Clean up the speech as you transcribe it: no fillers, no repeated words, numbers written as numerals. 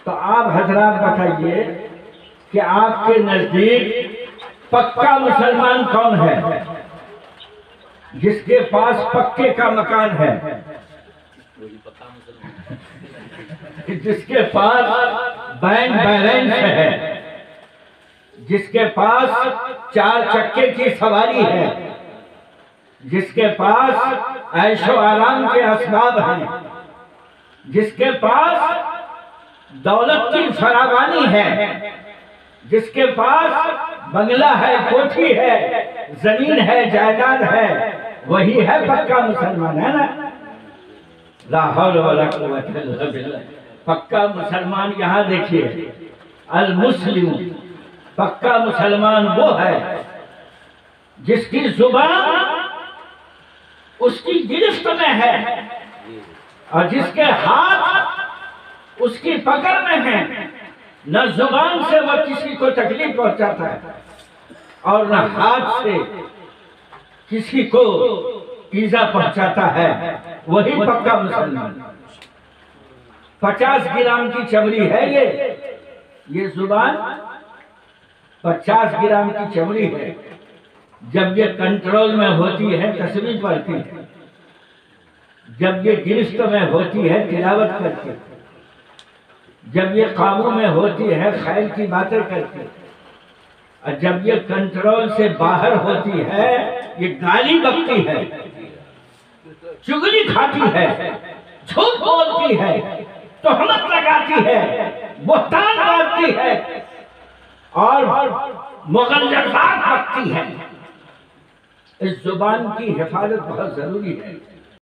تو آپ حضرات بتائیے کہ آپ کے نزدیک پکا مسلمان کون ہے؟ جس کے پاس پکے کا مکان ہے، جس کے پاس بینک بیلنس ہے، جس کے پاس 4 چکے کی سواری ہے، جس کے پاس عیش و آرام کے اسباب ہیں، جس کے پاس دولت کی فراوانی ہے، جس کے پاس بنگلہ ہے، کوٹھی ہے، زمین ہے، جائیداد ہے، وہی ہے پکا مسلمان، ہے نا؟ لا حول ولا قوت الا باللہ۔ پکا مسلمان یہاں دیکھیے، المسلم، پکا مسلمان وہ ہے جس کی زبان اس کی گرفت میں ہے اور جس کے ہاتھ اس کی پکڑ میں ہے، نہ زبان سے وہ کسی کو تکلیف پہنچاتا ہے اور نہ ہاتھ سے کسی کو ایذا پہنچاتا ہے، وہی پکا مسلمان۔ 50 گرام کی چمڑی ہے یہ زبان 50 گرام کی چمڑی ہے، جب یہ کنٹرول میں ہوتی ہے تسبیح پڑھتی ہے، جب یہ گرفت میں ہوتی ہے تلاوت کرتی ہے، جب یہ قابو میں ہوتی ہے خیر کی باتیں کرتی ہے، اور جب یہ کنٹرول سے باہر ہوتی ہے یہ گالی بکتی ہے، چغلی کھاتی ہے، جھوٹ بولتی ہے، تہمت لگاتی ہے، بہتان باندھتی ہے اور مغلظات بکتی ہے۔ اس زبان کی حفاظت بہت ضروری ہے۔